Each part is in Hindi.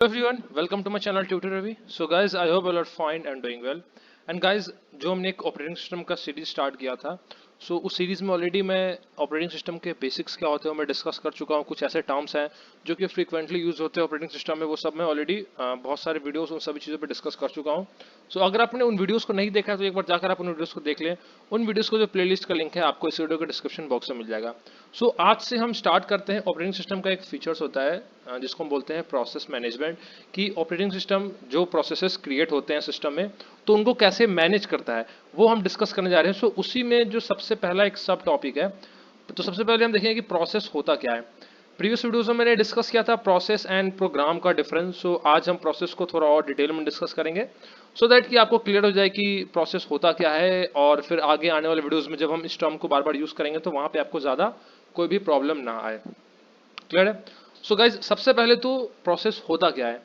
Hello everyone, welcome to my channel Tutor Ravi. So guys, I hope you all are fine and doing well. And guys, जो हमने एक ऑपरेटिंग सिस्टम का सीरीज स्टार्ट किया था, उस सीरीज में ऑलरेडी मैं ऑपरेटिंग सिस्टम के बेसिक्स क्या होते हैं मैं डिस्कस कर चुका हूँ। कुछ ऐसे टर्म्स हैं जो कि फ्रीक्वेंटली यूज होते हैं ऑपरेटिंग सिस्टम में, वो सब मैं ऑलरेडी बहुत सारे वीडियोस उन सभी चीज़ों पे डिस्कस कर चुका हूँ। अगर आपने उन वीडियोस को नहीं देखा है तो एक बार जाकर आप उन वीडियोस को देख लें। उन वीडियोस को जो प्लेलिस्ट का लिंक है आपको इस वीडियो के डिस्क्रिप्शन बॉक्स में मिल जाएगा। आज से हम स्टार्ट करते हैं। ऑपरेटिंग सिस्टम का एक फीचर्स होता है जिसको हम बोलते हैं प्रोसेस मैनेजमेंट, कि ऑपरेटिंग सिस्टम जो प्रोसेसेस क्रिएट होते हैं सिस्टम में तो उनको कैसे मैनेज करता है वो हम डिस्कस करने जा रहे हैं। उसी में जो सबसे पहला एक सब टॉपिक है, तो सबसे पहले हम देखेंगे कि प्रोसेस होता क्या है। प्रीवियस वीडियोस में मैंने डिस्कस किया था प्रोसेस एंड प्रोग्राम का डिफरेंस। आज हम प्रोसेस को थोड़ा और डिटेल में डिस्कस करेंगे दैट कि आपको क्लियर हो जाए कि प्रोसेस होता क्या है, और फिर आगे आने वाले वीडियोस में जब हम इस टर्म को बार बार यूज करेंगे तो वहां पे आपको ज्यादा कोई भी प्रॉब्लम ना आए। क्लियर है? गाइज, सबसे पहले तो प्रोसेस होता क्या है।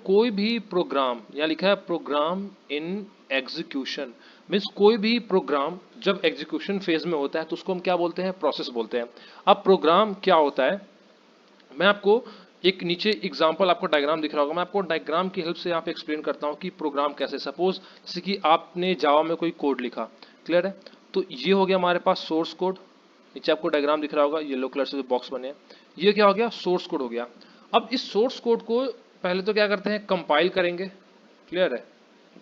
कोई भी प्रोग्राम, यहाँ लिखा है प्रोग्राम इन एग्जीक्यूशन, मीन्स कोई भी प्रोग्राम जब एग्जीक्यूशन फेज में होता है तो उसको हम क्या बोलते हैं, प्रोसेस बोलते हैं। अब प्रोग्राम क्या होता है, मैं आपको एक नीचे एग्जांपल, आपको डायग्राम दिख रहा होगा, मैं आपको डायग्राम की हेल्प से यहाँ पे एक्सप्लेन करता हूँ कि प्रोग्राम कैसे। सपोज जैसे कि आपने जावा में कोई कोड लिखा, क्लियर है, तो ये हो गया हमारे पास सोर्स कोड। नीचे आपको डायग्राम दिख रहा होगा, येलो कलर से जो बॉक्स बने हैं, ये क्या हो गया, सोर्स कोड हो गया। अब इस सोर्स कोड को पहले तो क्या करते हैं, कंपाइल करेंगे। क्लियर है?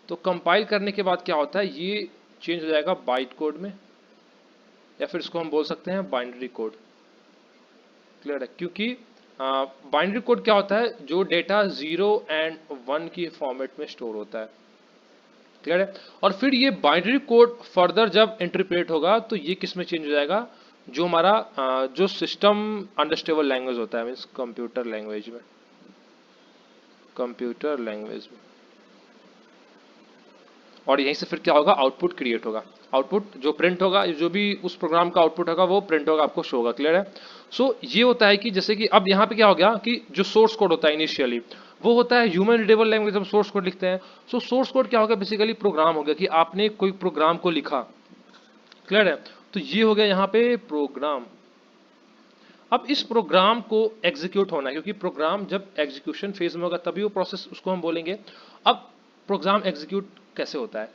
तो कंपाइल करने के बाद क्या होता है, ये चेंज हो जाएगा बाइट कोड में, या फिर इसको हम बोल सकते हैं बाइनरी कोड। क्लियर है? क्योंकि बाइनरी कोड क्या होता है, जो डेटा 0 और 1 की फॉर्मेट में स्टोर होता है। क्लियर है? और फिर ये बाइनरी कोड फर्दर जब इंटरप्रेट होगा तो ये किस में चेंज हो जाएगा, जो हमारा जो सिस्टम अंडरस्टेबल लैंग्वेज होता है, मीन्स कंप्यूटर लैंग्वेज में, और यहीं से फिर क्या होगा, आउटपुट क्रिएट होगा। आउटपुट जो प्रिंट होगा, जो भी उस प्रोग्राम का आउटपुट होगा वो प्रिंट होगा, आपको शो होगा। क्लियर है? ये होता है कि जैसे कि अब यहाँ पे क्या हो गया कि जो सोर्स कोड होता है इनिशियली, वो होता है ह्यूमन रीडेबल लैंग्वेज, हम सोर्स कोड लिखते हैं। सोर्स कोड क्या होगा, बेसिकली प्रोग्राम हो गया कि आपने कोई प्रोग्राम को लिखा। क्लियर है? तो ये हो गया यहाँ पे प्रोग्राम। अब इस प्रोग्राम को एग्जीक्यूट होना है, क्योंकि प्रोग्राम जब एग्जीक्यूशन फेज में होगा तभी वो प्रोसेस, उसको हम बोलेंगे। अब प्रोग्राम एग्जीक्यूट कैसे होता है,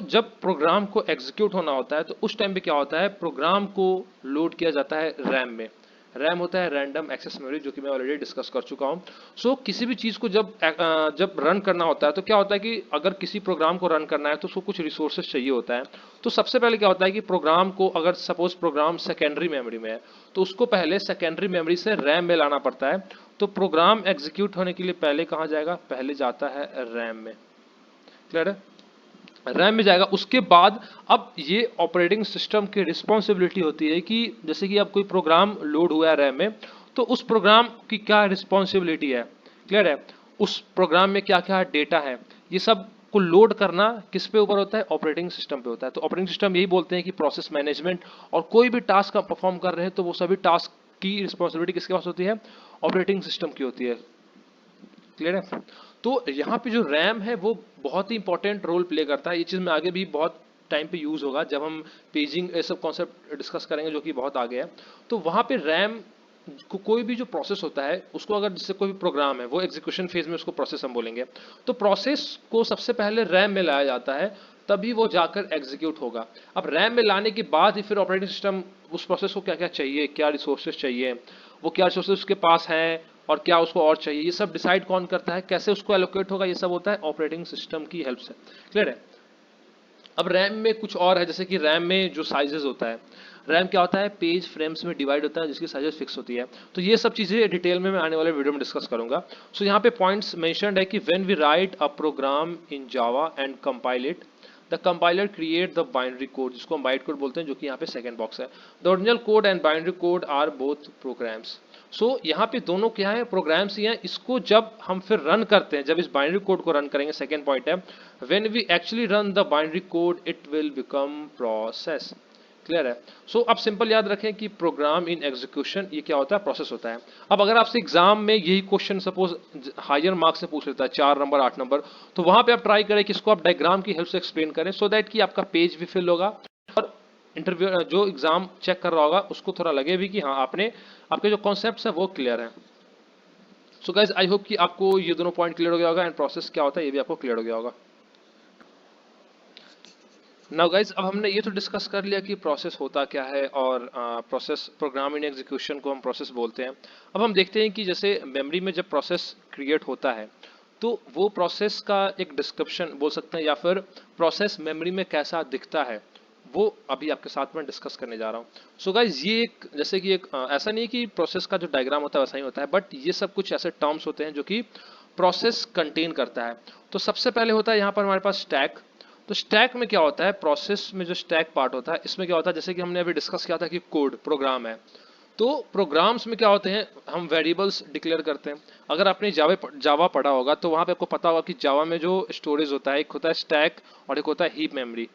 जब प्रोग्राम को एग्जीक्यूट होना होता है तो उस टाइम पे क्या होता है, प्रोग्राम को लोड किया जाता है रैम में। रैम होता है रैंडम एक्सेस मेमोरी, जो कि मैं ऑलरेडी डिस्कस कर चुका हूँ। किसी भी चीज़ को जब रन करना होता है तो क्या होता है कि अगर किसी प्रोग्राम को रन करना है तो उसको कुछ रिसोर्सेज चाहिए होता है। तो सबसे पहले क्या होता है कि प्रोग्राम को, अगर सपोज प्रोग्राम सेकेंडरी मेमोरी में है तो उसको पहले सेकेंडरी मेमोरी से रैम में लाना पड़ता है। तो प्रोग्राम एग्जीक्यूट होने के लिए पहले कहाँ जाएगा, पहले जाता है रैम में। क्लियर है? रैम में जाएगा, उसके बाद अब ये ऑपरेटिंग सिस्टम की रिस्पॉन्सिबिलिटी होती है कि जैसे कि अब कोई प्रोग्राम लोड हुआ है रैम में, तो उस प्रोग्राम की क्या रिस्पॉन्सिबिलिटी है। क्लियर है? उस प्रोग्राम में क्या क्या डेटा है, ये सब को लोड करना किस पे ऊपर होता है, ऑपरेटिंग सिस्टम पे होता है। तो ऑपरेटिंग सिस्टम यही बोलते हैं कि प्रोसेस मैनेजमेंट, और कोई भी टास्क आप परफॉर्म कर रहे हैं तो वो सभी टास्क की रिस्पॉन्सिबिलिटी किसके पास होती है, ऑपरेटिंग सिस्टम की होती है। क्लियर है? तो यहाँ पे जो रैम है वो बहुत ही इंपॉर्टेंट रोल प्ले करता है। ये चीज़ में आगे भी बहुत टाइम पे यूज होगा, जब हम पेजिंग ये सब कॉन्सेप्ट डिस्कस करेंगे, जो कि बहुत आगे है। तो वहाँ पे रैम को, कोई भी जो प्रोसेस होता है उसको, अगर जिससे कोई भी प्रोग्राम है वो एग्जीक्यूशन फेज में, उसको प्रोसेस हम बोलेंगे। तो प्रोसेस को सबसे पहले रैम में लाया जाता है, तभी वो जाकर एग्जीक्यूट होगा। अब रैम में लाने के बाद ही फिर ऑपरेटिंग सिस्टम उस प्रोसेस को क्या क्या चाहिए, क्या रिसोर्सेज चाहिए, वो क्या रिसोर्सेज उसके पास हैं और क्या उसको और चाहिए, ये सब डिसाइड कौन करता है, कैसे उसको एलोकेट होगा, ये सब होता है ऑपरेटिंग सिस्टम की हेल्प से। क्लियर है? अब रैम में कुछ और है, जैसे कि रैम में जो साइजेस होता है, रैम क्या होता है, पेज फ्रेम्स में डिवाइड होता है, जिसकी साइजेस फिक्स होती है। तो ये सब चीजें डिटेल में मैं आने वाले वीडियो में डिस्कस करूंगा। यहाँ पे पॉइंट्स मेंशन्ड है कि when we write a program in Java and compile it, the compiler create the binary code, जिसको हम बाइट कोड बोलते हैं, जो कि यहाँ पे सेकंड बॉक्स है। The original code and binary code are both programs. यहाँ पे दोनों क्या है, प्रोग्राम्स ही हैं। इसको जब हम फिर रन करते हैं, जब इस बाइनरी कोड को रन करेंगे, सेकंड पॉइंट है, when we actually run the binary code it will become process. Clear है? अब सिंपल याद रखें कि प्रोग्राम इन एग्जीक्यूशन, ये क्या होता है, प्रोसेस होता है। अब अगर आपसे एग्जाम में यही क्वेश्चन सपोज हायर मार्क्स से पूछ लेता है, 4 नंबर 8 नंबर, तो वहां पे आप ट्राई करें कि इसको आप डायग्राम की हेल्प से एक्सप्लेन करें, दैट कि आपका पेज भी फिल होगा, और इंटरव्यू जो एग्जाम चेक कर रहा होगा उसको थोड़ा लगे भी कि हाँ, आपने, आपके जो कॉन्सेप्ट है वो क्लियर है। सो गाइज आई होप कि आपको ये दोनों पॉइंट क्लियर हो गया होगा एंड प्रोसेस क्या होता है ये भी आपको क्लियर हो गया होगा। नाउ गाइज अब हमने ये तो डिस्कस कर लिया कि प्रोसेस होता क्या है और प्रोसेस प्रोग्राम इन एग्जीक्यूशन को हम प्रोसेस बोलते हैं। अब हम देखते हैं कि जैसे मेमोरी में जब प्रोसेस क्रिएट होता है तो वो प्रोसेस का एक डिस्क्रिप्शन बोल सकते हैं या फिर प्रोसेस मेमोरी में कैसा दिखता है वो अभी आपके साथ में डिस्कस करने जा रहा हूँ। सो गाइज ये एक जैसे कि एक ऐसा नहीं है कि प्रोसेस का जो डायग्राम होता है वैसा ही होता है, बट ये सब कुछ ऐसे टर्म्स होते हैं जो कि प्रोसेस कंटेन करता है। तो सबसे पहले होता है यहाँ पर हमारे पास स्टैक। तो स्टैक में क्या होता है, प्रोसेस में जो स्टैक पार्ट होता है इसमें क्या होता है, जैसे कि हमने अभी डिस्कस किया था कि कोड प्रोग्राम है, तो प्रोग्राम्स में क्या होते हैं हम वेरिएबल्स डिक्लेयर करते हैं। अगर आपने जावा पढ़ा होगा तो वहां पे आपको पता होगा कि जावा में जो स्टोरेज होता है एक होता है स्टैक और एक होता है हीप मेमोरी।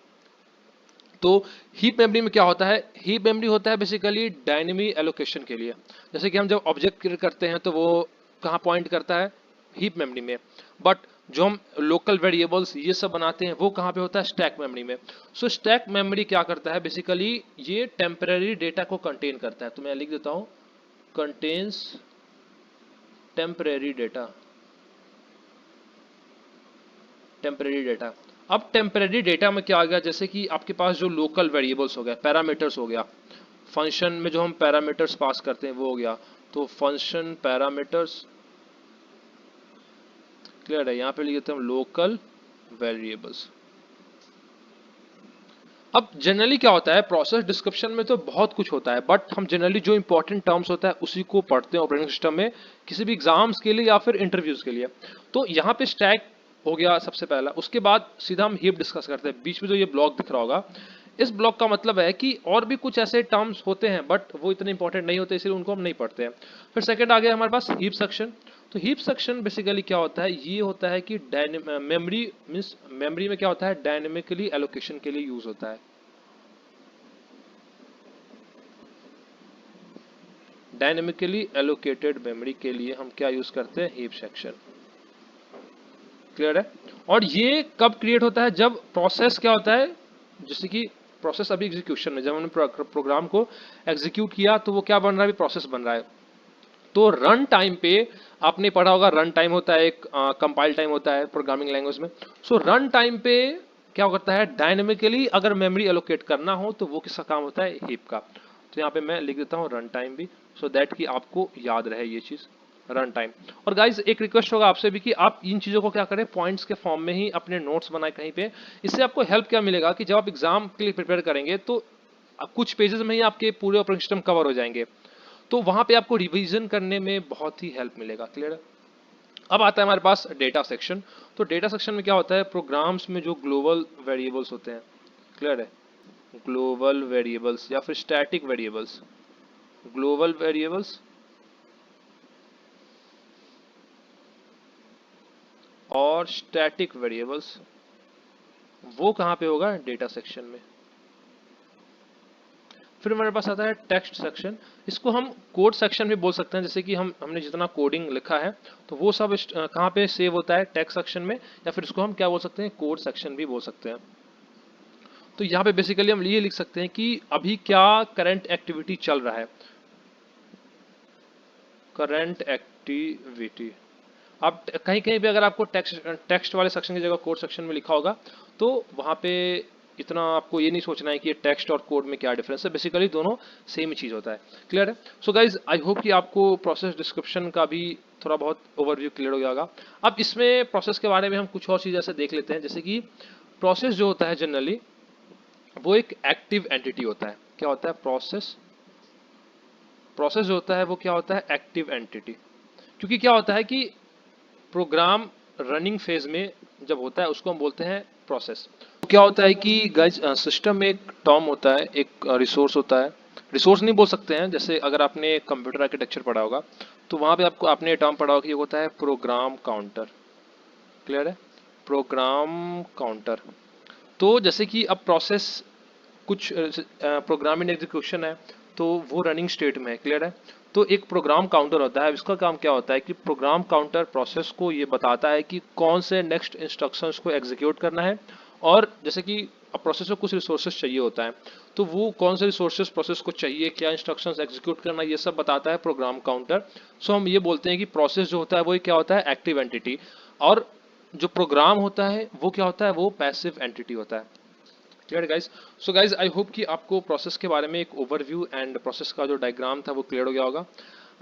तो हीप मेमोरी में क्या होता है, हीप मेमोरी होता है बेसिकली डायनेमिक एलोकेशन के लिए। जैसे कि हम जब ऑब्जेक्ट क्रिएट करते हैं तो वो कहाँ पॉइंट करता है, हीप मेमोरी में। बट जो हम लोकल वेरिएबल्स ये सब बनाते हैं वो कहाँ पे होता है, स्टैक मेमोरी में। सो स्टैक मेमोरी क्या करता है बेसिकली, ये टेम्पररी डेटा को कंटेन करता है। तो मैं लिख देता हूँ contains temporary data, temporary data. अब टेम्परेरी डेटा में क्या आ गया, जैसे कि आपके पास जो लोकल वेरिएबल्स हो गया, पैरामीटर्स हो गया, फंक्शन में जो हम पैरामीटर्स पास करते हैं वो हो गया। तो फंक्शन पैरामीटर्स क्लियर है, यहाँ पे लिख देते हैं हम लोकल वेरिएबल्स। अब जनरली क्या होता है प्रोसेस डिस्क्रिप्शन में तो बहुत कुछ होता है, बट हम जनरली जो इंपॉर्टेंट टर्म्स होता है उसी को पढ़ते हैं ऑपरेटिंग सिस्टम में किसी भी एग्जाम्स के लिए या फिर इंटरव्यूज के लिए। तो यहाँ पे स्टैक हो गया सबसे पहला, उसके बाद सीधा हम हीप डिस्कस करते हैं। बीच में जो ये ब्लॉक दिख रहा होगा, इस ब्लॉक का मतलब है कि और भी कुछ ऐसे टर्म्स होते हैं बट वो इतने इंपॉर्टेंट नहीं होते, इसलिए उनको हम नहीं पढ़ते हैं। फिर सेकंड आ गया हमारे पास हीप सेक्शन। तो हीप सेक्शन बेसिकली क्या होता है, ये होता है कि मेमोरी मीन्स मेमोरी में क्या होता है डायनेमिकली एलोकेशन के लिए यूज होता है। डायनेमिकली एलोकेटेड मेमोरी के लिए हम क्या यूज करते हैं, हीप सेक्शन। क्लियर है। और ये कब क्रिएट होता है, जब प्रोसेस क्या होता है, जैसे कि प्रोसेस अभी एग्जीक्यूशन में, जब हमने प्रोग्राम को एग्जीक्यूट किया तो वो क्या बन रहा है, प्रोसेस बन रहा है। तो रन टाइम पे आपने पढ़ा होगा, रन टाइम होता है एक, कंपाइल टाइम होता है प्रोग्रामिंग लैंग्वेज में। सो रन टाइम पे क्या करता है, डायनेमिकली अगर मेमोरी एलोकेट करना हो तो वो किसका काम होता है, हीप का। तो यहाँ पे मैं लिख देता हूँ रन टाइम भी, सो दैट कि आपको याद रहे ये चीज, रन टाइम। और गाइज एक रिक्वेस्ट होगा आपसे भी कि आप इन चीजों को क्या करें, पॉइंट्स के फॉर्म में ही अपने नोट्स बनाए कहीं पे। इससे आपको हेल्प क्या मिलेगा कि जब आप एग्जाम के लिए प्रिपेयर करेंगे तो कुछ पेजेस में ही आपके पूरे ऑपरेटिंग सिस्टम कवर हो जाएंगे, तो वहां पे आपको रिवीजन करने में बहुत ही हेल्प मिलेगा। क्लियर है। अब आता है हमारे पास डेटा सेक्शन। तो डेटा सेक्शन में क्या होता है, प्रोग्राम्स में जो ग्लोबल वेरिएबल्स होते हैं, क्लियर है, ग्लोबल वेरिएबल्स या फिर स्टैटिक वेरिएबल्स, ग्लोबल वेरिएबल्स और स्टैटिक वेरिएबल्स, वो कहाँ पे होगा, डेटा सेक्शन में। फिर हमारे पास आता है टेक्स्ट सेक्शन। इसको हम कोड सेक्शन भी बोल सकते हैं, जैसे कि हमने जितना कोडिंग लिखा है तो वो सब कहाँ पे सेव होता है, टेक्स्ट सेक्शन में, या फिर इसको हम क्या बोल सकते हैं, कोड सेक्शन भी बोल सकते हैं। तो यहाँ पे बेसिकली हम ये लिख सकते हैं कि अभी क्या करंट एक्टिविटी चल रहा है, करंट एक्टिविटी। आप कहीं कहीं भी अगर आपको टेक्स्ट वाले सेक्शन की जगह कोड सेक्शन में लिखा होगा तो वहां पे इतना आपको ये नहीं सोचना है कि ये टेक्स्ट और कोड में क्या डिफरेंस है, बेसिकली दोनों सेम ही चीज होता है। क्लियर है। सो गाइज आई होप कि आपको प्रोसेस डिस्क्रिप्शन का भी थोड़ा बहुत ओवरव्यू क्लियर हो गया होगा। अब इसमें प्रोसेस के बारे में हम कुछ और चीज ऐसे देख लेते हैं, जैसे कि प्रोसेस जो होता है जनरली वो एक एक्टिव एंटिटी होता है। क्या होता है, प्रोसेस, प्रोसेस जो होता है वो क्या होता है, एक्टिव एंटिटी। क्योंकि क्या होता है कि प्रोग्राम रनिंग फेज में जब होता है उसको हम बोलते हैं प्रोसेस। तो क्या होता है कि गाइज सिस्टम में एक टर्म होता है, एक रिसोर्स होता है, रिसोर्स नहीं बोल सकते हैं, जैसे अगर आपने कंप्यूटर आर्किटेक्चर पढ़ा होगा तो वहां पे आपको आपने टर्म पढ़ा होगा कि ये होता है प्रोग्राम काउंटर। क्लियर है, प्रोग्राम काउंटर। तो जैसे कि अब प्रोसेस कुछ प्रोग्राम इन एग्जीक्यूशन है तो वो रनिंग स्टेट में है। क्लियर है। तो एक प्रोग्राम काउंटर होता है, इसका काम क्या होता है कि प्रोग्राम काउंटर प्रोसेस को ये बताता है कि कौन से नेक्स्ट इंस्ट्रक्शंस को एग्जीक्यूट करना है। और जैसे कि अब प्रोसेस को कुछ रिसोर्सेज चाहिए होता है, तो वो कौन से रिसोर्सेज प्रोसेस को चाहिए, क्या इंस्ट्रक्शंस एग्जीक्यूट करना, ये सब बताता है प्रोग्राम काउंटर। सो हम ये बोलते हैं कि प्रोसेस जो होता है वो क्या होता है, एक्टिव एंटिटी, और जो प्रोग्राम होता है वो क्या होता है, वो पैसिव एंटिटी होता है। Clear guys? So guys I hope कि आपको प्रोसेस के बारे में एक ओवरव्यू एंड प्रोसेस का जो डायग्राम था वो क्लियर हो गया होगा।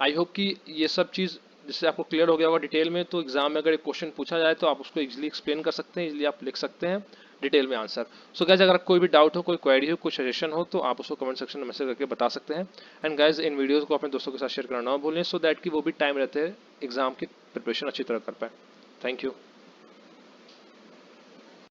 आई होप कि ये सब चीज़ जिससे आपको क्लियर हो गया होगा डिटेल में, तो एग्जाम में अगर एक क्वेश्चन पूछा जाए तो आप उसको इजीली एक्सप्लेन कर सकते हैं, इजीली आप लिख सकते हैं डिटेल में आंसर। सो गाइज अगर कोई भी डाउट हो, कोई क्वेरी हो, कोई सजेशन हो, तो आप उसको कमेंट सेक्शन में मैसेज करके बता सकते हैं। एंड गाइज इन वीडियोस को अपने दोस्तों के साथ शेयर करना ना भूलें, सो दैट कि वो भी टाइम रहते हैं एग्जाम की प्रिपरेशन अच्छी तरह कर पाए। Thank you.